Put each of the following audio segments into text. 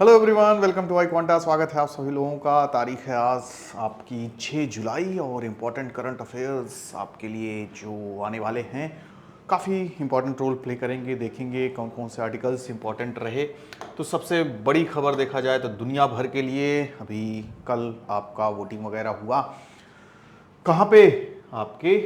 Hello everyone, welcome to iQuanta. स्वागत है आप सभी लोगों का। तारीख है आज आपकी 6 जुलाई और इम्पोर्टेंट करंट अफेयर्स आपके लिए जो आने वाले हैं काफ़ी इम्पोर्टेंट रोल प्ले करेंगे। देखेंगे कौन कौन से आर्टिकल्स इम्पोर्टेंट रहे। तो सबसे बड़ी खबर देखा जाए तो दुनिया भर के लिए अभी कल आपका वोटिंग वगैरह हुआ। कहाँ पे? आपके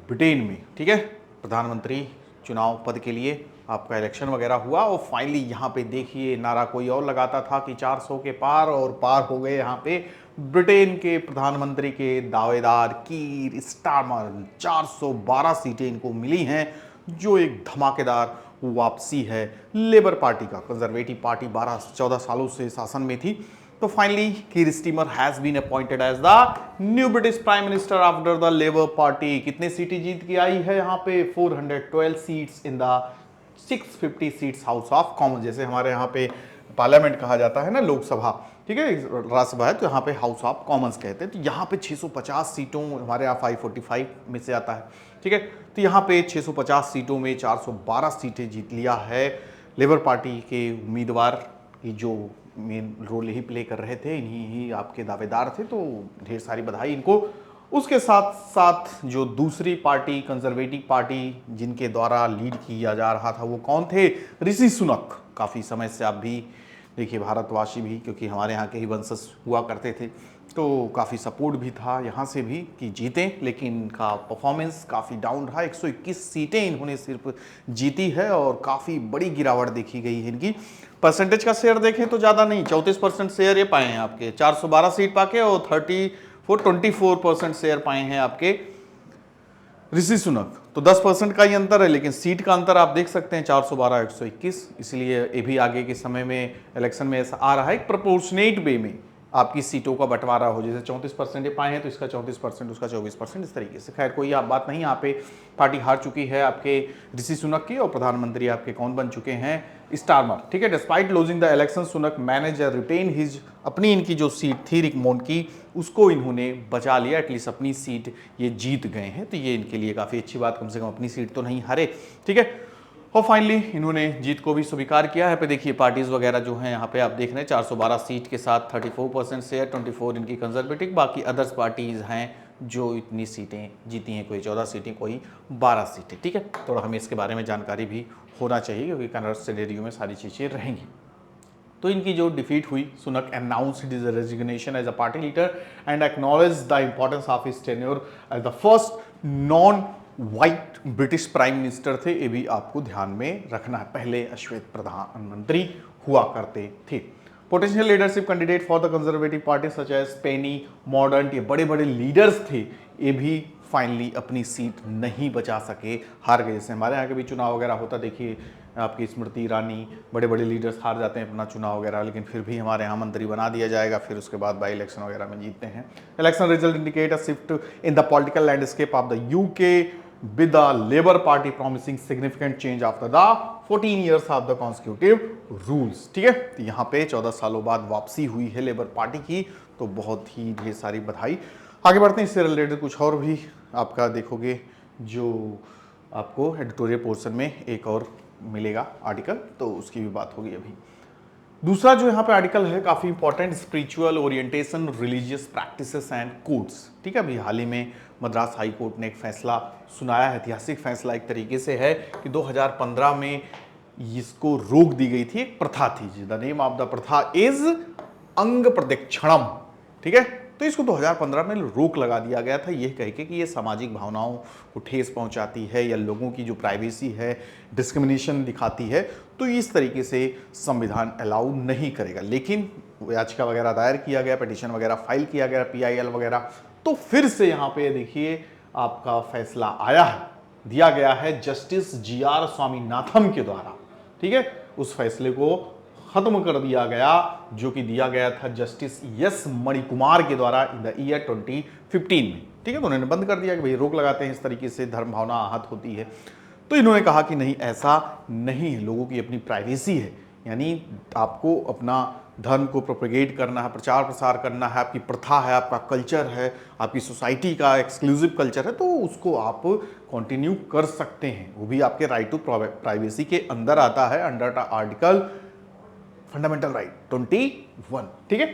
ब्रिटेन में, ठीक है। प्रधानमंत्री चुनाव पद के लिए आपका इलेक्शन वगैरह हुआ और फाइनली यहाँ पे देखिए नारा कोई और लगाता था कि 400 के पार और पार हो गए। यहाँ पे ब्रिटेन के प्रधानमंत्री के दावेदार कीर स्टारमर 412 सीटें इनको मिली हैं, जो एक धमाकेदार वापसी है लेबर पार्टी का। कंजर्वेटिव पार्टी 12-14 सालों से शासन में थी। तो finally Keir Starmer has been appointed as the new British prime minister after the Labour Party. कितने सीटें जीत के आई है यहाँ पे? 412 seats in the 650 seats house of common. जैसे हमारे यहाँ पे पार्लियामेंट कहा जाता है ना, लोकसभा, ठीक है, राज्यसभा है, तो यहाँ पे हाउस ऑफ कॉमन्स कहते हैं। तो यहाँ पे 650 सीटों, हमारे यहाँ 545 में से आता है, ठीक है। तो यहाँ पे 650 सीटों में 412 सीटें जीत लिया है लेबर पार्टी के उम्मीदवार, जो मेन रोल यही प्ले कर रहे थे, इन्हीं ही आपके दावेदार थे। तो ढेर सारी बधाई इनको। उसके साथ साथ जो दूसरी पार्टी कंजर्वेटिव पार्टी जिनके द्वारा लीड किया जा रहा था वो कौन थे? ऋषि सुनक। काफ़ी समय से आप भी देखिए, भारतवासी भी, क्योंकि हमारे यहाँ के ही वंशज हुआ करते थे, तो काफ़ी सपोर्ट भी था यहाँ से भी कि जीतें, लेकिन इनका परफॉर्मेंस काफ़ी डाउन रहा। 121 सीटें इन्होंने सिर्फ जीती है और काफ़ी बड़ी गिरावट देखी गई है इनकी। परसेंटेज का शेयर देखें तो ज़्यादा नहीं, 34% शेयर ये पाए हैं आपके 412 सीट पाके, और 24% शेयर पाए हैं आपके ऋषि सुनक। तो 10% का ही अंतर है, लेकिन सीट का अंतर आप देख सकते हैं 412 121। इसलिए ये भी आगे के समय में इलेक्शन में ऐसा आ रहा है, एक प्रोपोर्शनेट वे में आपकी सीटों का बंटवारा हो। जैसे 34% ये पाए हैं तो इसका 34%, उसका 24%, इस तरीके से। खैर कोई आप बात नहीं, यहाँ पे पार्टी हार चुकी है आपके ऋषि सुनक की, और प्रधानमंत्री आपके कौन बन चुके हैं? स्टारमर, ठीक है। Despite losing the election, Sunak manage retain his, अपनी इनकी जो सीट थी रिकमोंड की, उसको इन्होंने बचा लिया। एटलीस्ट अपनी सीट ये जीत गए हैं, तो ये इनके लिए काफ़ी अच्छी बात, कम से कम अपनी सीट तो नहीं हारे, ठीक है। और फाइनली इन्होंने जीत को भी स्वीकार किया है। पे देखिए पार्टीज वगैरह जो हैं यहाँ पे आप देख रहे हैं, 412 सीट के साथ 34% शेयर, 24 इनकी कंजर्वेटिव, बाकी अदर्स पार्टीज हैं जो इतनी सीटें जीती हैं, कोई 14 सीटें, कोई 12 सीटें, ठीक है। थोड़ा हमें इसके बारे में जानकारी भी होना चाहिए, क्योंकि कन्वर्ट सिनेरियो में सारी चीज़ें रहेंगी। तो इनकी जो डिफीट हुई, Sunak announced his resignation as a party leader and acknowledge the importance of his tenure as the first non white British prime minister थे। ये भी आपको ध्यान में रखना है, पहले अश्वेत प्रधानमंत्री हुआ करते थे। Potential leadership candidate for the Conservative Party such as Penny Mordaunt, ये बड़े बड़े लीडर्स थे, ये भी फाइनली अपनी सीट नहीं बचा सके, हार गए। जैसे हमारे यहाँ के भी चुनाव वगैरह होता, देखिए आपकी स्मृति ईरानी, बड़े बड़े लीडर्स हार जाते हैं अपना चुनाव वगैरह, लेकिन फिर भी हमारे यहाँ मंत्री बना दिया जाएगा, फिर उसके बाद बाई इलेक्शन वगैरह में जीतते हैं। Election result indicate a shift in the political landscape of the UK with the Labour Party promising significant change after the 14 years of the consecutive rules, ठीक है। तो यहाँ पे 14 सालों बाद वापसी हुई है लेबर पार्टी की, तो बहुत ही ढेर सारी बधाई। आगे बढ़ते हैं, इससे रिलेटेड कुछ और भी आपका देखोगे, जो आपको एडिटोरियल पोर्शन में एक और मिलेगा आर्टिकल, तो उसकी भी बात होगी अभी। दूसरा जो यहाँ पे आर्टिकल है काफ़ी important, spiritual orientation, religious practices and codes, ठीक है। अभी हाल ही में मद्रास हाई कोर्ट ने एक फैसला सुनाया है, ऐतिहासिक फैसला एक तरीके से है, कि 2015 में इसको रोक दी गई थी। एक प्रथा थी, द नेम ऑफ द प्रथा इज अंग प्रदक्षिणम, ठीक है। तो इसको 2015 में रोक लगा दिया गया था, यह कह के कि ये सामाजिक भावनाओं को ठेस पहुंचाती है या लोगों की जो प्राइवेसी है डिस्क्रिमिनेशन दिखाती है, तो इस तरीके से संविधान अलाउ नहीं करेगा। लेकिन याचिका वगैरह दायर किया गया, पिटीशन वगैरह फाइल किया गया, PIL वगैरह, तो फिर से यहाँ पे देखिए आपका फैसला आया है, दिया गया है जस्टिस GR स्वामीनाथन के द्वारा, ठीक है। उस फैसले को खत्म कर दिया गया जो कि दिया गया था जस्टिस S मणिकुमार के द्वारा इन द ईयर 2015 में, ठीक है। तो उन्होंने बंद कर दिया कि भाई रोक लगाते हैं, इस तरीके से धर्म भावना आहत होती है। तो इन्होंने कहा कि नहीं, ऐसा नहीं है, लोगों की अपनी प्राइवेसी है, यानी आपको अपना धर्म को प्रोपेगेट करना है, प्रचार प्रसार करना है, आपकी प्रथा है, आपका कल्चर है, आपकी सोसाइटी का एक्सक्लूसिव कल्चर है, तो उसको आप कंटिन्यू कर सकते हैं, वो भी आपके राइट टू प्राइवेसी के अंदर आता है, अंडर आर्टिकल फंडामेंटल राइट 21, ठीक है।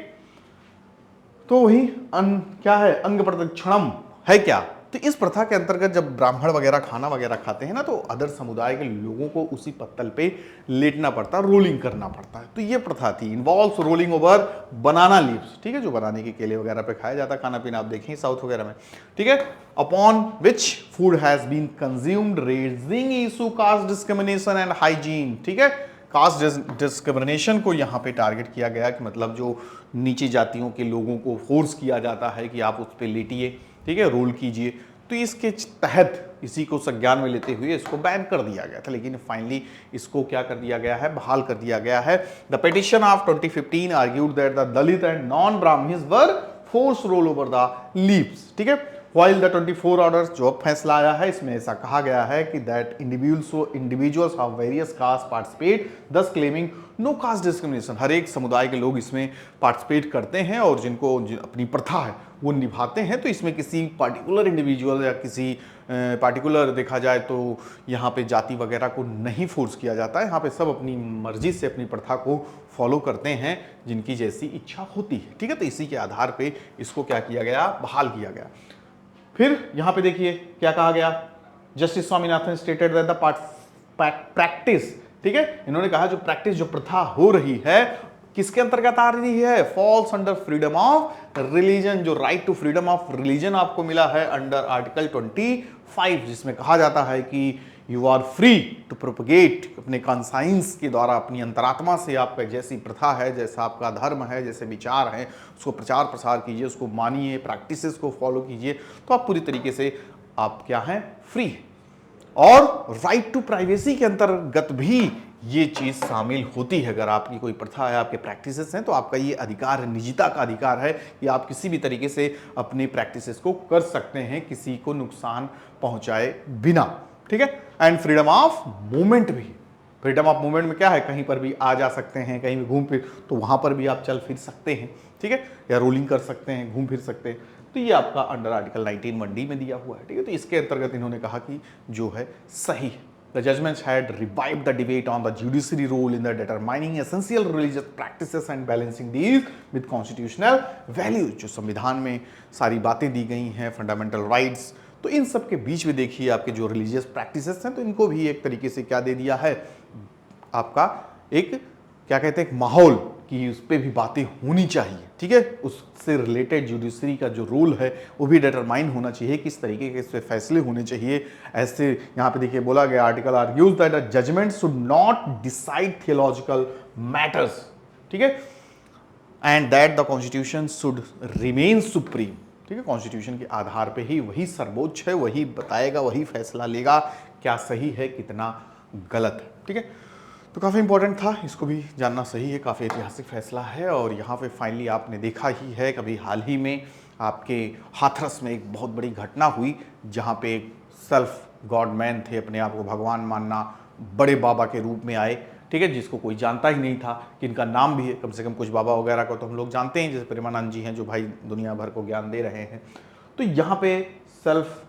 तो वही क्या है, अंग प्रदक्षिणम है क्या, तो इस प्रथा के अंतर्गत जब ब्राह्मण वगैरह खाना वगैरह खाते हैं ना, तो अदर समुदाय के लोगों को उसी पत्तल पे लेटना पड़ता, रोलिंग करना पड़ता है। तो ये प्रथा थी, इन्वॉल्व्स रोलिंग ओवर बनाना लीव्स, ठीक है, जो बनाने के केले वगैरह पे खाया जाता खाना पीना, आप देखें साउथ वगैरह में, ठीक है। Upon which food has been consumed, raising issue caste discrimination and hygiene, ठीक है। कास्ट डिस्क्रिमिनेशन को यहाँ पे टारगेट किया गया कि मतलब जो नीची जातियों के लोगों को फोर्स किया जाता है कि आप उस पर लेटिए, ठीक है, रोल कीजिए, तो इसके तहत इसी को संज्ञान में लेते हुए इसको बैन कर दिया गया था। लेकिन फाइनली इसको क्या कर दिया गया है, बहाल कर दिया गया है। The petition of 2015 argued that the Dalit and non Brahmins were forced roll over the leaves, ठीक है। While the 24 orders जो अब फैसला आया है, इसमें ऐसा कहा गया है कि that individuals of various caste participate, thus claiming no caste discrimination। हर एक समुदाय के लोग इसमें पार्टिसिपेट करते हैं और जिनको अपनी प्रथा है वो निभाते हैं। तो इसमें किसी पार्टिकुलर इंडिविजुअल या किसी पार्टिकुलर देखा जाए तो यहाँ पे जाति वगैरह को नहीं फोर्स किया जाता है। यहाँ पे सब अपनी मर्जी से अपनी प्रथा को फॉलो करते हैं जिनकी जैसी इच्छा होती है, ठीक है। तो इसी के आधार पे इसको क्या किया गया, बहाल किया गया। फिर यहां पे देखिए क्या कहा गया, justice Swaminathan stated that the practice, ठीक है, इन्होंने कहा जो प्रैक्टिस जो प्रथा हो रही है किसके अंतर्गत आ रही है, falls under freedom of religion. जो right to freedom of religion आपको मिला है अंडर आर्टिकल 25, जिसमें कहा जाता है कि you are free to propagate अपने कॉन्साइंस के द्वारा, अपनी अंतरात्मा से आपका जैसी प्रथा है, जैसा आपका धर्म है, जैसे विचार है, उसको प्रचार प्रसार कीजिए, उसको मानिए, प्रैक्टिसेस को फॉलो कीजिए, तो आप पूरी तरीके से आप क्या हैं, फ्री है। और राइट टू प्राइवेसी के अंतर्गत भी ये चीज शामिल होती है। अगर आपकी कोई प्रथा है, आपके प्रैक्टिसेस हैं, तो आपका ये अधिकार है, निजता का अधिकार है कि आप किसी भी तरीके से अपने प्रैक्टिसेस को कर सकते हैं किसी को नुकसान पहुंचाए बिना, ठीक है। एंड फ्रीडम ऑफ मूवमेंट भी, फ्रीडम ऑफ मूवमेंट में क्या है, कहीं पर भी आ जा सकते हैं, कहीं भी घूम फिर, तो वहां पर भी आप चल फिर सकते हैं, ठीक है, या रोलिंग कर सकते हैं, घूम फिर सकते हैं। तो ये आपका अंडर आर्टिकल 19(1)D में दिया हुआ है, ठीक है। तो इसके अंतर्गत इन्होंने कहा कि जो है सही है। The judgments had revived the debate on the judiciary role in the determining essential religious practices and balancing these with constitutional values। जो संविधान में सारी बातें दी गई हैं, फंडामेंटल राइट्स, तो इन सब के बीच में देखिए आपके जो रिलीजियस प्रैक्टिसेस हैं, तो इनको भी एक तरीके से क्या दे दिया है, आपका एक क्या कहते हैं, एक माहौल कि उस पर भी बातें होनी चाहिए, ठीक है। उससे रिलेटेड जुडिशरी का जो रूल है वो भी डिटरमाइन होना चाहिए, किस तरीके के इस पे फैसले होने चाहिए। ऐसे यहाँ पे देखिए बोला गया, article argues that a judgment should not decide theological matters, ठीक है, and that the constitution should remain supreme, ठीक है। कॉन्स्टिट्यूशन के आधार पे ही वही सर्वोच्च है, वही बताएगा, वही फैसला लेगा क्या सही है, कितना गलत है, ठीक है। तो काफ़ी इंपॉर्टेंट था, इसको भी जानना सही है, काफ़ी ऐतिहासिक फैसला है। और यहाँ पे फाइनली आपने देखा ही है, कभी हाल ही में आपके हाथरस में एक बहुत बड़ी घटना हुई जहाँ पे एक सेल्फ गॉड मैन थे, अपने आप को भगवान मानना, बड़े बाबा के रूप में आए, ठीक है, जिसको कोई जानता ही नहीं था कि इनका नाम भी है। कम से कम कुछ बाबा वगैरह को तो हम लोग जानते हैं, जैसे प्रेमानंद जी हैं जो भाई दुनिया भर को ज्ञान दे रहे हैं। तो यहाँ पे सेल्फ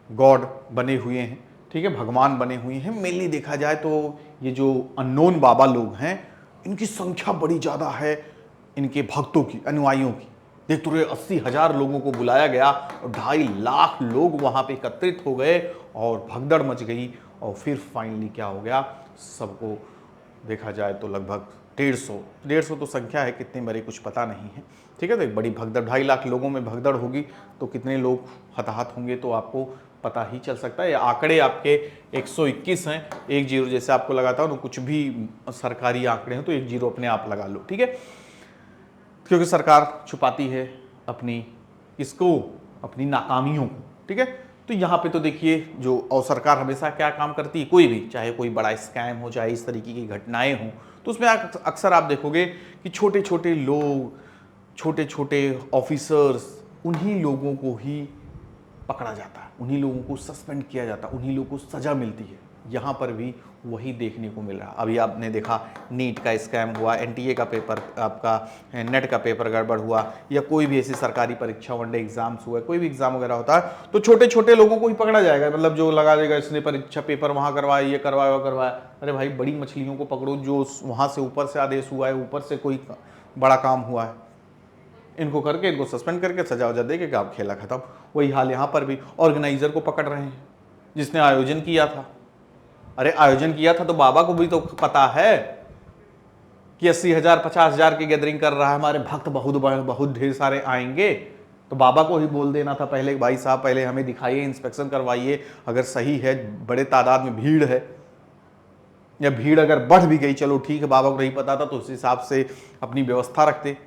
गॉड बने हुए हैं, ठीक है, भगवान बने हुए हैं। मेनली देखा जाए तो ये जो अननोन बाबा लोग हैं, इनकी संख्या बड़ी ज़्यादा है, इनके भक्तों की, अनुयायियों की। देख तो 80,000 लोगों को बुलाया गया और 2.5 लाख लोग वहाँ पे एकत्रित हो गए और भगदड़ मच गई। और फिर फाइनली क्या हो गया, सबको देखा जाए तो लगभग 150 तो संख्या है, कितने मरे कुछ पता नहीं है, ठीक है। तो एक बड़ी भगदड़, 2.5 लाख लोगों में भगदड़ होगी तो कितने लोग हताहत होंगे तो आपको पता ही चल सकता है। आंकड़े आपके 121 हैं, 10 जैसे आपको लगाता हूँ, तो कुछ भी सरकारी आंकड़े हैं तो 10 अपने आप लगा लो, ठीक है, क्योंकि सरकार छुपाती है अपनी इसको, अपनी नाकामियों को, ठीक है। तो यहाँ पे तो देखिए जो, और सरकार हमेशा क्या काम करती है, कोई भी, चाहे कोई बड़ा स्कैम हो, चाहे इस तरीके की घटनाएं हों, तो उसमें अक्सर आप देखोगे कि छोटे छोटे लोग, छोटे छोटे ऑफिसर्स, उन्हीं लोगों को ही पकड़ा जाता है, उन्हीं लोगों को सस्पेंड किया जाता है, उन्हीं लोगों को सजा मिलती है। यहाँ पर भी वही देखने को मिल रहा। अभी आपने देखा नीट का स्कैम हुआ, एनटीए का पेपर, आपका नेट का पेपर गड़बड़ हुआ, या कोई भी ऐसी सरकारी परीक्षा, वनडे एग्जाम्स हुआ, कोई भी एग्जाम वगैरह होता है तो छोटे छोटे लोगों को ही पकड़ा जाएगा। मतलब जो लगा देगा इसने परीक्षा पेपर वहाँ करवाया, ये करवाया, वो करवाया। अरे भाई बड़ी मछलियों को पकड़ो, जो वहाँ से ऊपर से आदेश हुआ है, ऊपर से कोई बड़ा काम हुआ है, इनको करके इनको सस्पेंड करके सजा वजा दे के आप खेला खत्म। वही हाल यहाँ पर भी, ऑर्गेनाइजर को पकड़ रहे हैं जिसने आयोजन किया था। अरे आयोजन किया था तो बाबा को भी तो पता है कि 80,000 50,000 की गैदरिंग कर रहा है, हमारे भक्त बहुत ढेर सारे आएंगे, तो बाबा को ही बोल देना था पहले, भाई साहब पहले हमें दिखाइए, इंस्पेक्शन करवाइए, अगर सही है, बड़े तादाद में भीड़ है, या भीड़ अगर बढ़ भी गई चलो ठीक है, बाबा को नहीं पता था तो उस हिसाब से अपनी व्यवस्था रखते,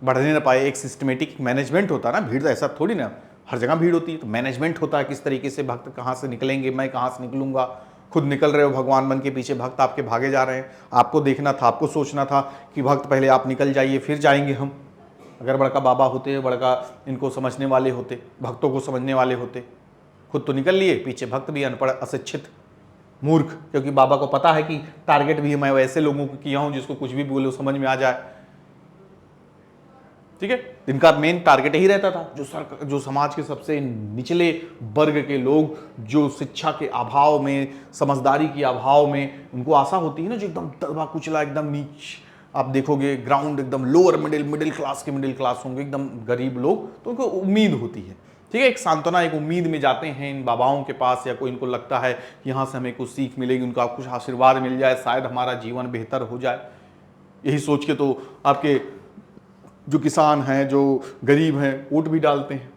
बढ़ने ना पाए। एक सिस्टमेटिक मैनेजमेंट होता है ना, भीड़ तो ऐसा थोड़ी ना हर जगह भीड़ होती है, तो मैनेजमेंट होता है किस तरीके से भक्त कहाँ से निकलेंगे, मैं कहाँ से निकलूंगा। खुद निकल रहे हो भगवान बन के, पीछे भक्त आपके भागे जा रहे हैं, आपको देखना था, आपको सोचना था कि भक्त पहले आप निकल जाइए फिर जाएंगे हम। अगर बड़का बाबा होते, बड़का इनको समझने वाले होते, भक्तों को समझने वाले होते, खुद तो निकल लिए, पीछे भक्त भी अनपढ़ अशिक्षित मूर्ख, क्योंकि बाबा को पता है कि टारगेट भी मैं वैसे लोगों को किया हूं जिसको कुछ भी बोलो समझ में आ जाए। ठीक है, इनका मेन टारगेट ही रहता था जो समाज के सबसे निचले वर्ग के लोग, जो शिक्षा के अभाव में, समझदारी के अभाव में, उनको आशा होती है ना, जो एकदम दबा कुचला, एकदम नीच, आप देखोगे ग्राउंड एकदम लोअर मिडिल क्लास के मिडिल क्लास होंगे, एकदम गरीब लोग, तो उनको उम्मीद होती है। ठीक है, एक सांत्वना, एक उम्मीद में जाते हैं इन बाबाओं के पास, या कोई इनको लगता है कि यहाँ से हमें कुछ सीख मिलेगी, उनका कुछ आशीर्वाद मिल जाए, शायद हमारा जीवन बेहतर हो जाए। यही सोच के तो आपके जो किसान हैं, जो गरीब हैं, वोट भी डालते हैं,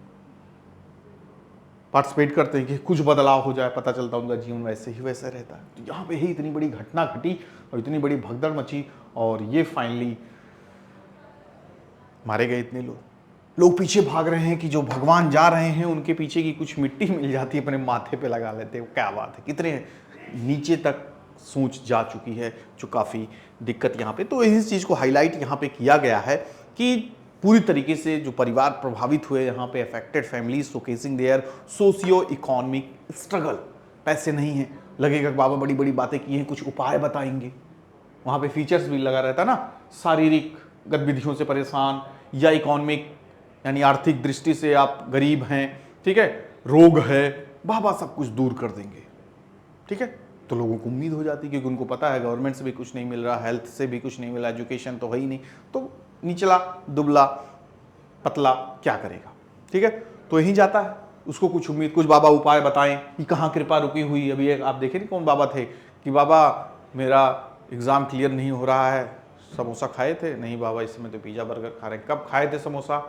पार्टिसिपेट करते हैं कि कुछ बदलाव हो जाए, पता चलता उनका जीवन वैसे ही वैसे रहता है। तो यहाँ पे ही इतनी बड़ी घटना घटी और इतनी बड़ी भगदड़ मची, और ये फाइनली मारे गए इतने लोग पीछे भाग रहे हैं कि जो भगवान जा रहे हैं उनके पीछे की कुछ मिट्टी मिल जाती है, अपने माथे पे लगा लेते हैं। क्या बात है, कितने नीचे तक सोच जा चुकी है, जो काफ़ी दिक्कत यहाँ पे। तो इस चीज़ को हाईलाइट यहाँ पे किया गया है कि पूरी तरीके से जो परिवार प्रभावित हुए यहाँ पे, affected families showcasing their socio economic struggle. पैसे नहीं है, लगेगा कि बाबा बड़ी बड़ी बातें की हैं, कुछ उपाय बताएंगे, वहाँ पे फीचर्स भी लगा रहता ना, शारीरिक गतिविधियों से परेशान, या इकोनॉमिक यानी आर्थिक दृष्टि से आप गरीब हैं, ठीक है, रोग है, बाबा सब कुछ दूर कर देंगे। ठीक है, तो लोगों को उम्मीद हो जाती है, क्योंकि उनको पता है गवर्नमेंट से भी कुछ नहीं मिल रहा, हेल्थ से भी कुछ नहीं मिला, एजुकेशन तो है ही नहीं, तो निचला दुबला पतला क्या करेगा। ठीक है, तो यहीं जाता है, उसको कुछ उम्मीद, कुछ बाबा उपाय बताएं कि कहाँ कृपा रुकी हुई। अभी एक आप देखे नहीं कौन बाबा थे कि बाबा मेरा एग्ज़ाम क्लियर नहीं हो रहा है, समोसा खाए थे? नहीं बाबा, इस समय तो पिज़्ज़ा बर्गर खा रहे हैं। कब खाए थे समोसा?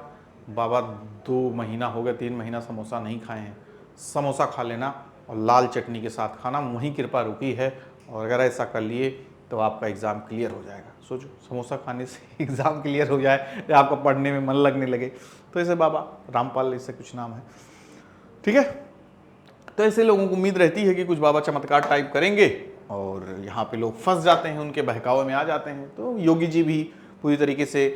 बाबा 2 महीना हो गया, 3 महीना समोसा नहीं खाए हैं। समोसा खा लेना और लाल चटनी के साथ खाना, वहीं कृपा रुकी है, और अगर ऐसा कर लिए तो आपका एग्ज़ाम क्लियर हो जाएगा। सोचो, समोसा खाने से एग्ज़ाम क्लियर हो जाए या आपका पढ़ने में मन लगने लगे। तो ऐसे बाबा रामपाल, इससे कुछ नाम है। ठीक है, तो ऐसे लोगों को उम्मीद रहती है कि कुछ बाबा चमत्कार टाइप करेंगे, और यहाँ पे लोग फंस जाते हैं, उनके बहकावे में आ जाते हैं। तो योगी जी भी पूरी तरीके से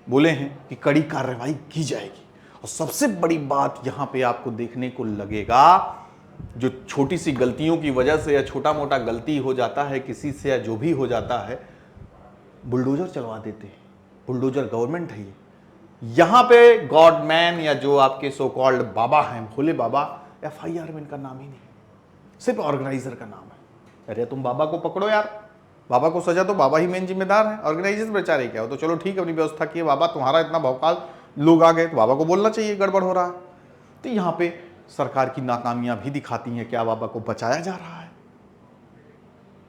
बोले हैं कि कड़ी कार्रवाई की जाएगी। और सबसे बड़ी बात यहाँ पे आपको देखने को लगेगा, जो छोटी सी गलतियों की वजह से या छोटा मोटा गलती हो जाता है किसी से, या जो भी हो जाता है, बुलडोजर चलवा देते हैं। बुलडोजर गवर्नमेंट है ये। यहाँ पे गॉडमैन या जो आपके सो कॉल्ड बाबा हैं, भोले बाबा, FIR में इनका नाम ही नहीं, सिर्फ ऑर्गेनाइजर का नाम है। अरे तुम बाबा को पकड़ो यार, बाबा को सजा तो बाबा ही मेन जिम्मेदार है, ऑर्गेनाइजर बेचारे क्या हो। तो चलो ठीक है, अपनी व्यवस्था की है, बाबा तुम्हारा इतना भौकाल, लोग आ गए तो बाबा को बोलना चाहिए गड़बड़ हो रहा है। तो यहाँ पे सरकार की नाकामियां भी दिखाती हैं, क्या बाबा को बचाया जा रहा है,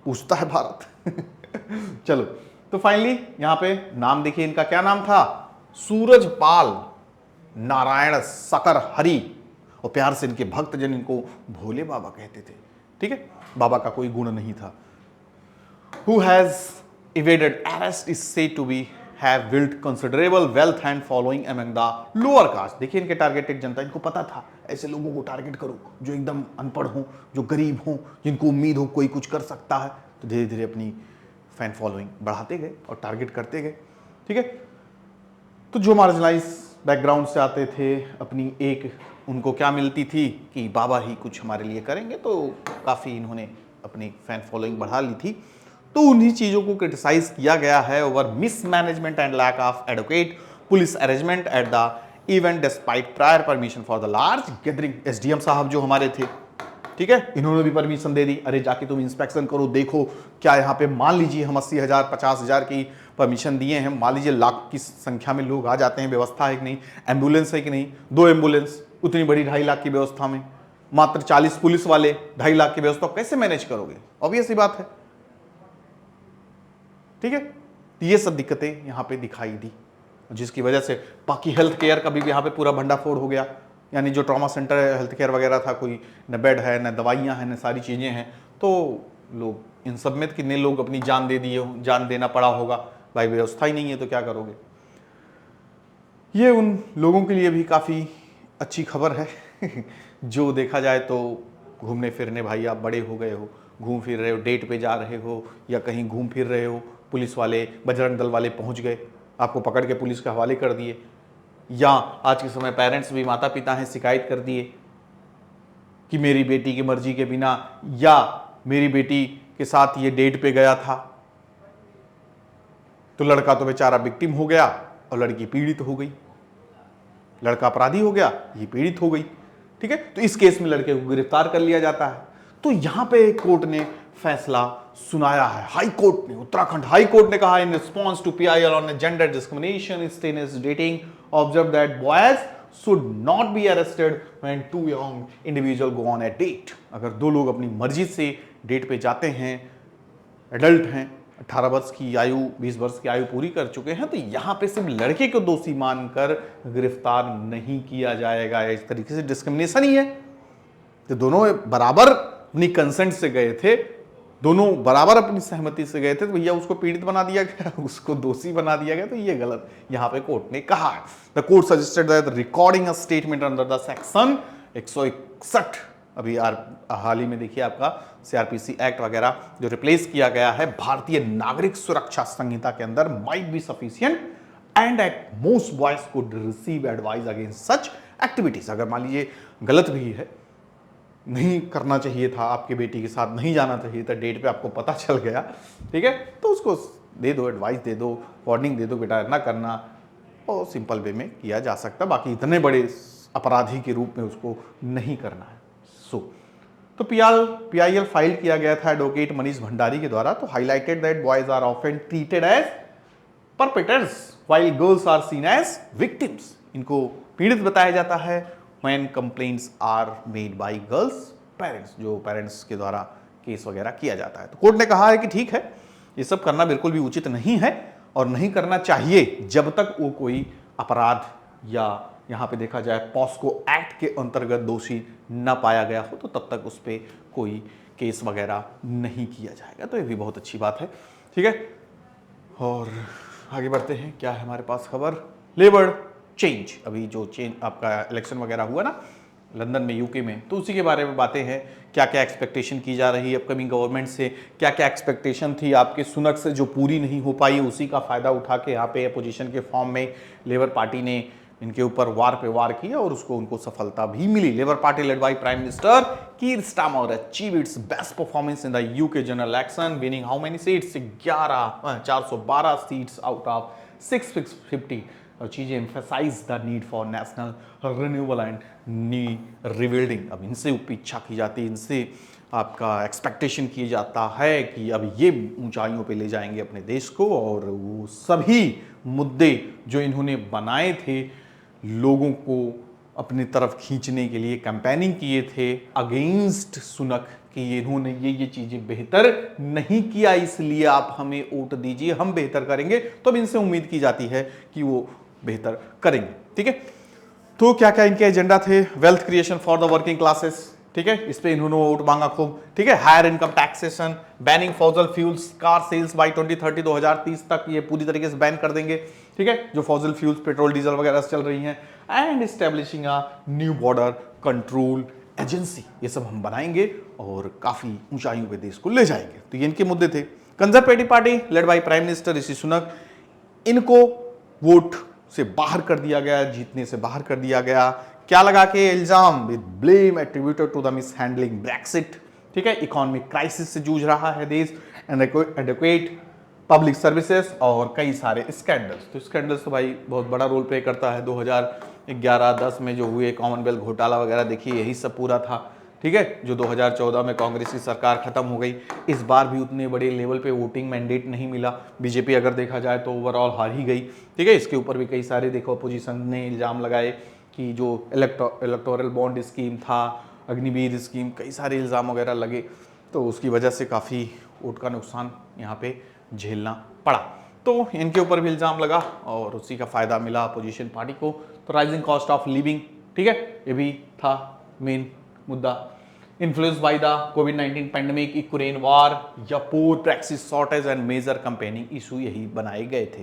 पूछता है भारत। चलो, तो फाइनली यहाँ पे नाम देखिए, इनका क्या नाम था, सूरजपाल नारायण सकर हरि, और प्यार से इनके भक्तजन इनको भोले बाबा कहते थे। ठीक है, बाबा का कोई गुण नहीं था। Who has evaded arrest is said to be have built considerable wealth and following among the lower caste। देखिए इनके टारगेटेड जनता, इनको पता था ऐसे लोगों को टारगेट करो जो एकदम अनपढ़ हो, जो गरीब हो, जिनको उम्मीद हो कोई कुछ कर सकता है। तो धीरे धीरे अपनी फैन फॉलोइंग बढ़ाते गए और टारगेट करते गए। ठीक है, तो जो मार्जिनलाइज बैकग्राउंड से आते थे, अपनी एक उनको क्या मिलती थी कि बाबा ही कुछ हमारे लिए करेंगे, तो काफ़ी इन्होंने अपनी फैन फॉलोइंग बढ़ा ली थी। तो उन्हीं चीज़ों को क्रिटिसाइज किया गया है over mismanagement and lack of adequate police arrangement at the event despite prior permission for the large gathering. SDM साहब जो हमारे थे, ठीक है, इन्होंने भी परमिशन दे दी, अरे जाके तुम इंस्पेक्शन करो, देखो क्या यहाँ पे, मान लीजिए हम 80,000 50,000 की परमिशन दिए हैं, मान लीजिए लाख की संख्या में लोग आ जाते हैं, व्यवस्था है कि नहीं, एम्बुलेंस है कि नहीं, 2 एम्बुलेंस उतनी बड़ी 2.5 लाख की व्यवस्था में, मात्र 40 पुलिस वाले, 2.5 लाख की व्यवस्था कैसे मैनेज करोगे? ऑब्वियस सी बात है, ठीक है। तो ये सब दिक्कतें यहाँ पे दिखाई दी, जिसकी वजह से बाकी हेल्थ केयर का भी यहाँ पे पूरा भंडाफोड़ हो गया। यानी जो ट्रॉमा सेंटर हेल्थ केयर वगैरह था, कोई न बेड है, न दवाइयाँ हैं, न सारी चीज़ें हैं, तो लोग इन सब में कितने लोग अपनी जान दे दिए, जान देना पड़ा होगा, भाई व्यवस्था ही नहीं है तो क्या करोगे। ये उन लोगों के लिए भी काफ़ी अच्छी खबर है जो देखा जाए तो घूमने फिरने, भाई आप बड़े हो गए हो, घूम फिर रहे हो, डेट पे जा रहे हो या कहीं घूम फिर रहे हो, पुलिस वाले बजरंग दल वाले पहुंच गए, आपको पकड़ के पुलिस के हवाले कर दिए, या आज के समय पेरेंट्स भी, माता पिता हैं, शिकायत कर दिए कि मेरी बेटी की मर्जी के बिना या मेरी बेटी के साथ ये डेट पे गया था, तो लड़का तो बेचारा विक्टिम हो गया और लड़की पीड़ित हो गई, लड़का अपराधी हो गया, ये पीड़ित हो गई, ठीक है। तो इस केस में लड़के को गिरफ्तार कर लिया जाता है। तो यहां पे कोर्ट ने फैसला सुनाया है, हाई कोर्ट ने, उत्तराखंड हाई कोर्ट ने कहा in response to PIL on gender discrimination stance dating observe that boys should not be arrested when 2 young individual go on a date. अगर 2 लोग अपनी मर्जी से डेट पे जाते हैं, एडल्ट हैं, 18 वर्ष की आयु, 20 वर्ष की आयु पूरी कर चुके हैं, तो यहाँ पे सिर्फ लड़के को दोषी मानकर गिरफ्तार नहीं किया जाएगा। इस तरीके से डिस्क्रिमिनेशन ही है। तो दोनों बराबर अपनी कंसेंट से गए थे, दोनों बराबर अपनी सहमति से गए थे, तो भैया उसको पीड़ित बना दिया गया, उसको दोषी बना दिया गया, तो ये गलत यहाँ पे कोर्ट ने कहा है। The court suggested that recording a statement under the section 161, अभी हाल ही में देखिए आपका सीआरपीसी एक्ट वगैरह जो रिप्लेस किया गया है भारतीय नागरिक सुरक्षा संहिता के अंदर, might be sufficient and at most boys could receive advice against such activities. अगर मान लीजिए गलत भी है, नहीं करना चाहिए था, आपकी बेटी के साथ नहीं जाना चाहिए था, डेट पे आपको पता चल गया, ठीक है, तो उसको दे दो, एडवाइस दे दो, वार्निंग दे दो, बेटा ना करना, और सिंपल वे में किया जा सकता। बाकी इतने बड़े अपराधी के रूप में उसको नहीं करना है। तो पीआईएल फाइल किया गया था एडवोकेट मनीष भंडारी के द्वारा, तो highlighted that boys are often treated as perpetrators while girls are seen as victims. इनको पीड़ित बताया जाता है when complaints are made by girls parents, जो पेरेंट्स के द्वारा केस वगैरह किया जाता है। तो कोर्ट ने कहा है कि ठीक है, ये सब करना बिल्कुल भी उचित नहीं है और नहीं करना चाहिए जब तक वो कोई अपराध या यहाँ पे देखा जाए पॉस्को एक्ट के अंतर्गत दोषी न पाया गया हो, तो तब तक उस पर कोई केस वगैरह नहीं किया जाएगा। तो ये भी बहुत अच्छी बात है, ठीक है। और आगे बढ़ते हैं, क्या है हमारे पास खबर, लेबर चेंज। अभी जो चेंज आपका इलेक्शन वगैरह हुआ ना लंदन में, यूके में, तो उसी के बारे में बातें हैं। क्या क्या एक्सपेक्टेशन की जा रही है अपकमिंग गवर्नमेंट से, क्या क्या एक्सपेक्टेशन थी आपके सुनक से जो पूरी नहीं हो पाई, उसी का फायदा उठा के यहाँ पे अपोजिशन के फॉर्म में लेबर पार्टी ने इनके ऊपर वार पे वार किया और उनको सफलता भी मिली। Labour party led by prime minister Keir Starmer achieve its best performance in the UK general election, winning how many seats, 412 seats out of 650। और चीजें emphasise the need for national renewal and नी rebuilding. अब इनसे इच्छा की जाती है, इनसे आपका एक्सपेक्टेशन किया जाता है कि अब ये ऊंचाइयों पे ले जाएंगे अपने देश को, और वो सभी मुद्दे जो इन्होंने बनाए थे लोगों को अपनी तरफ खींचने के लिए, कैंपेनिंग किए थे अगेंस्ट सुनक कि इन्होंने ये चीजें बेहतर नहीं किया, इसलिए आप हमें वोट दीजिए, हम बेहतर करेंगे, तो अब इनसे उम्मीद की जाती है कि वो बेहतर करेंगे, ठीक है। तो क्या क्या इनके एजेंडा थे, wealth creation for the working classes, ठीक है, इस पे इन्होंने वोट मांगा खूब, ठीक है। Higher income taxation, banning fossil fuels car sales by 2030, 2030 तक ये पूरी तरीके से बैन कर देंगे, ठीक है, जो फॉसिल फ्यूल्स पेट्रोल डीजल वगैरह से चल रही हैं। And establishing a new border control agency, ये सब हम बनाएंगे और काफी ऊंचाइयों पे देश को ले जाएंगे। तो ये इनके मुद्दे थे। Conservative party led by prime minister Rishi Sunak, इनको वोट से बाहर कर दिया गया, जीतने से बाहर कर दिया गया। क्या लगा के इल्जाम, with blame attributed to the mishandling Brexit, ठीक है। इकोनॉमिक क्राइसिस से जूझ रहा है देश, एडेक्वेट पब्लिक सर्विसेज और कई सारे स्कैंडल्स। तो स्कैंडल्स तो भाई बहुत बड़ा रोल प्ले करता है। 2011-10 में जो हुए कॉमनवेल्थ घोटाला वगैरह देखिए, यही सब पूरा था। ठीक है, जो 2014 में कांग्रेस की सरकार खत्म हो गई, इस बार भी उतने बड़े लेवल पे वोटिंग मैंडेट नहीं मिला। बीजेपी अगर देखा जाए तो ओवरऑल हार ही गई। ठीक है, इसके ऊपर भी कई सारे देखो अपोजिशन ने इल्ज़ाम लगाए कि जो इलेक्टोरल बॉन्ड स्कीम था, अग्निवीर स्कीम, कई सारे इल्ज़ाम वगैरह लगे, तो उसकी वजह से काफ़ी वोट का नुकसान यहाँ पे झेलना पड़ा। तो इनके ऊपर भी इल्ज़ाम लगा और उसी का फ़ायदा मिला अपोजिशन पार्टी को। तो राइजिंग कॉस्ट ऑफ लिविंग, ठीक है, ये भी था मेन मुद्दा। इन्फ्लुएंस बाय द कोविड-19 पैंडेमिक, यूक्रेन वॉर या poor practice shortage and major campaigning issue, यही बनाए गए थे।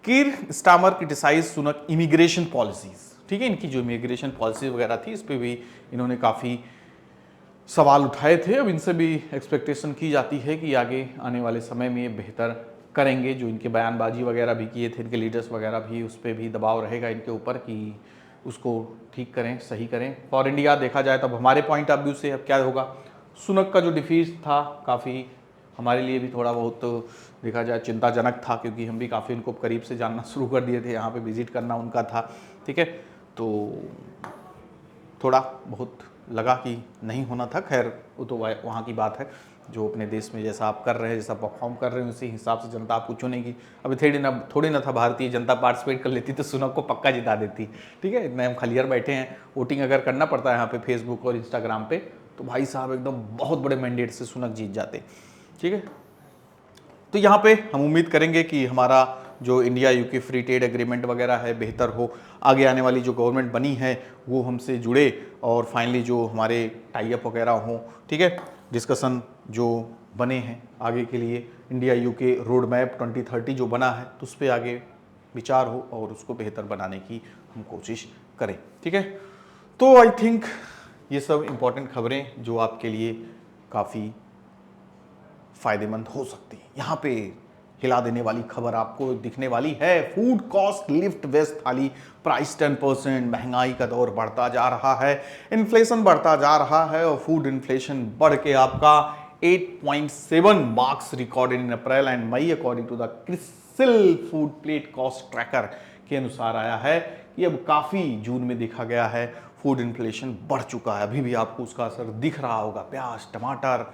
Keir Starmer criticise Sunak immigration policies. ठीक है, इनकी जो इमिग्रेशन पॉलिसी वगैरह थी, इस पर भी इन्होंने काफ़ी सवाल उठाए थे। अब इनसे भी एक्सपेक्टेशन की जाती है कि आगे आने वाले समय में ये बेहतर करेंगे। जो इनके बयानबाजी वगैरह भी किए थे इनके लीडर्स वगैरह भी, उस पर भी दबाव रहेगा इनके ऊपर कि उसको ठीक करें, सही करें। फॉर इंडिया देखा जाए तब हमारे पॉइंट ऑफ व्यू से अब क्या होगा, सुनक का जो डिफीट था काफ़ी हमारे लिए भी थोड़ा बहुत देखा जाए चिंताजनक था, क्योंकि हम भी काफ़ी उनको करीब से जानना शुरू कर दिए थे, यहाँ पे विजिट करना उनका था। ठीक है, तो थोड़ा बहुत लगा कि नहीं होना था। खैर वो तो वहाँ की बात है, जो अपने देश में जैसा आप कर रहे हैं, जैसा परफॉर्म कर रहे हैं, उसी हिसाब से जनता आपको चुनेगी। अभी थोड़ी ना था भारतीय जनता पार्टिसिपेट कर लेती तो सुनक को पक्का जिता देती। ठीक है, इतने हम खलियर बैठे हैं, वोटिंग अगर करना पड़ता है यहाँ पे फेसबुक और इंस्टाग्राम पे, तो भाई साहब एकदम बहुत बड़े मैंडेट से सुनक जीत जाते। ठीक है, तो यहाँ पे हम उम्मीद करेंगे कि हमारा जो India UK free trade agreement वगैरह है बेहतर हो, आगे आने वाली जो गवर्नमेंट बनी है वो हमसे जुड़े और फाइनली जो हमारे टाई अप वगैरह हों। ठीक है, डिस्कशन जो बने हैं आगे के लिए, इंडिया यूके रोड मैप 2030 जो बना है, तो उस पर आगे विचार हो और उसको बेहतर बनाने की हम कोशिश करें। ठीक है, तो आई थिंक ये सब इम्पोर्टेंट खबरें जो आपके लिए काफ़ी फायदेमंद हो सकती है। यहाँ पे हिला देने वाली खबर आपको दिखने वाली है, फूड कॉस्ट लिफ्ट वेस्ट थाली प्राइस 10%, महंगाई का दौर बढ़ता जा रहा है, इन्फ्लेशन बढ़ता जा रहा है और फूड इन्फ्लेशन बढ़ के आपका 8.7 marks recorded in April and May according to the CRISIL food plate cost tracker के अनुसार आया है कि अब काफ़ी जून में देखा गया है फूड इन्फ्लेशन बढ़ चुका है। अभी भी आपको उसका असर दिख रहा होगा। प्याज, टमाटर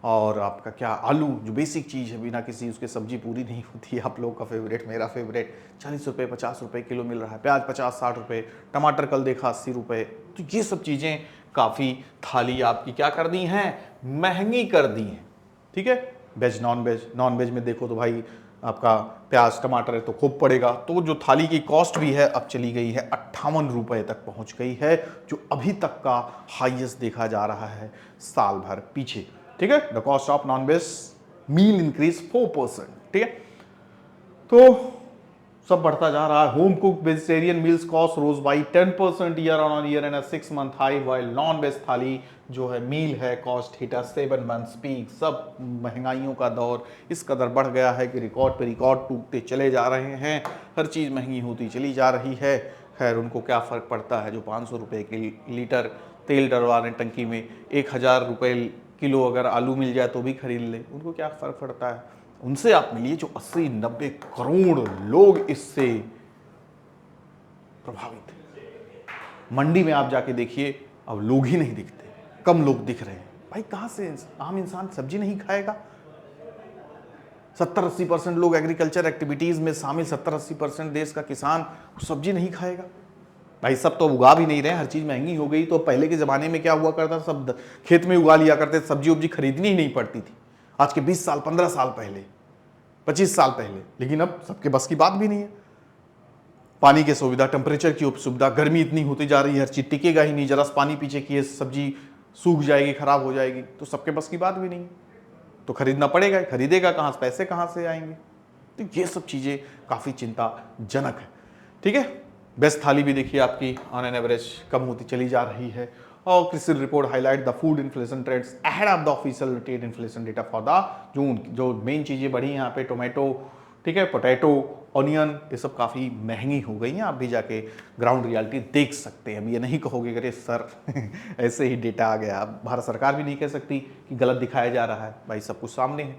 और आपका क्या आलू, जो बेसिक चीज़ है, बिना किसी उसके सब्जी पूरी नहीं होती है। आप लोगों का फेवरेट, मेरा फेवरेट, 40 रुपये 50 रुपये किलो मिल रहा है। प्याज 50-60 रुपये, टमाटर कल देखा 80 रुपये। तो ये सब चीज़ें काफ़ी थाली आपकी क्या कर दी हैं, महंगी कर दी हैं। ठीक है, वेज नॉन वेज में देखो तो भाई आपका प्याज टमाटर है तो खूब पड़ेगा। तो जो थाली की कॉस्ट भी है अब चली गई है 58 रुपये तक पहुंच गई है, जो अभी तक का हाईएस्ट देखा जा रहा है साल भर पीछे। ठीक है, the cost of non veg meal increase 4%। ठीक है, तो सब बढ़ता जा रहा है। Home cook vegetarian meals cost rose by 10% year on year and 6 month high, while non veg thali जो है मील है कॉस्ट हिट 7 मंथ्स पीक। सब महंगाइयों का दौर इस कदर बढ़ गया है कि रिकॉर्ड पे रिकॉर्ड टूटते चले जा रहे हैं, हर चीज़ महंगी होती चली जा रही है। खैर उनको क्या फ़र्क पड़ता है, जो 500 रुपये के लीटर तेल डलवा रहे टंकी में, 1000 रुपये किलो अगर आलू मिल जाए तो भी खरीद ले, उनको क्या फ़र्क पड़ता है। उनसे आप मिलिए जो 80-90 करोड़ लोग इससे प्रभावित हैं। मंडी में आप जाके देखिए, अब लोग ही नहीं दिखते, कम लोग दिख रहे हैं। भाई कहाँ से आम इंसान सब्जी नहीं खाएगा? 70-80% लोग एग्रीकल्चर एक्टिविटीज़ में शामिल, 70-80% देश का किसान सब्जी नहीं खाएगा। भाई सब तो उगा भी नहीं रहे, हर चीज़ महंगी हो गई। तो पहले के ज़माने में क्या हुआ करता, सब खेत में उगा लिया करते, सब्जी उब्जी खरीदनी ही नहीं पड़ती थी। आज के 20 साल 15 साल पहले, 25 साल पहले। लेकिन अब सबके बस की बात भी नहीं है। पानी की सुविधा, टेम्परेचर की सुविधा, गर्मी इतनी होती जा रही है, हर चीज़ टिकेगा ही नहीं। जरा पानी पीछे किए सब्जी सूख जाएगी, खराब हो जाएगी, तो सबके बस की बात भी नहीं है। तो खरीदना पड़ेगा, खरीदेगा कहाँ से, पैसे कहाँ से आएंगे? तो ये सब चीज़ें काफ़ी चिंताजनक है। ठीक है, बेस्ट थाली भी देखिए आपकी ऑन एन एवरेज कम होती चली जा रही है। और CRISIL report highlight the food inflation trends ahead of the official trade inflation data for the June. जो मेन चीज़ें बढ़ी यहाँ पे टोमेटो, ठीक है। पोटैटो, ऑनियन, ये सब काफ़ी महंगी हो गई हैं। आप भी जाके ग्राउंड रियलिटी देख सकते हैं। अब ये नहीं कहोगे कि अरे सर ऐसे ही डेटा आ गया। अब भारत सरकार भी नहीं कह सकती कि गलत दिखाया जा रहा है, भाई सब कुछ सामने है,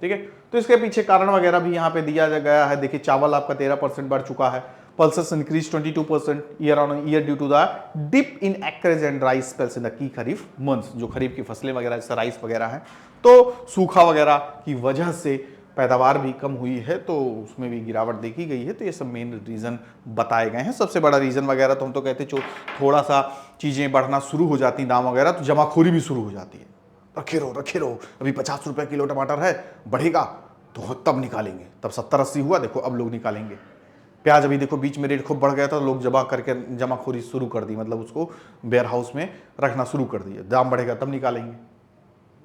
ठीक है। तो इसके पीछे कारण वगैरह भी यहाँ पे दिया गया है। देखिए चावल आपका 13% बढ़ चुका है, pulses increase 22% year on year due to the dip in acreage and राइस spells in the key kharif months. जो खरीफ की फसलें वगैरह जैसे राइस वगैरह हैं, तो सूखा वगैरह की वजह से पैदावार भी कम हुई है, तो उसमें भी गिरावट देखी गई है। तो ये सब मेन रीज़न बताए गए हैं। सबसे बड़ा रीज़न वगैरह तो हम तो कहते हैं थोड़ा सा चीज़ें बढ़ना शुरू हो जाती दाम वगैरह तो जमाखोरी भी शुरू हो जाती है। रखे रहो, अभी 50 रुपये किलो टमाटर है, बढ़ेगा तो तब निकालेंगे, तब 70-80 हुआ, देखो अब लोग निकालेंगे। प्याज अभी देखो बीच में रेट खूब बढ़ गया था, लोग जमाखोरी शुरू कर दी, मतलब उसको वेयर हाउस में रखना शुरू कर दिया, दाम बढ़ेगा तब निकालेंगे।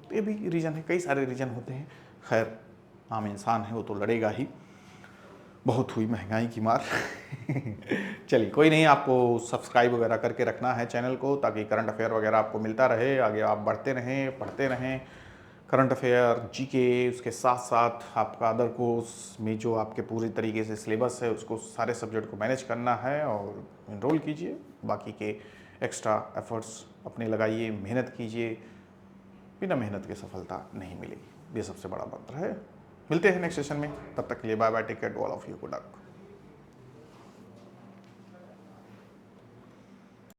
तो ये भी रीज़न है, कई सारे रीज़न होते हैं। खैर आम इंसान है वो तो लड़ेगा ही। बहुत हुई महंगाई की मार चलिए कोई नहीं, आपको सब्सक्राइब वगैरह करके रखना है चैनल को, ताकि करंट अफेयर वगैरह आपको मिलता रहे, आगे आप बढ़ते रहें, पढ़ते रहें। करंट अफेयर, जीके, उसके साथ साथ आपका अदर कोर्स में जो आपके पूरी तरीके से सिलेबस है उसको सारे सब्जेक्ट को मैनेज करना है और इनरोल कीजिए। बाकी के एक्स्ट्रा एफर्ट्स अपने लगाइए, मेहनत कीजिए। बिना मेहनत के सफलता नहीं मिलेगी, ये सबसे बड़ा मंत्र है। मिलते हैं नेक्स्ट सेशन में, तब तक के लिए bye bye, take care to all of you, good luck.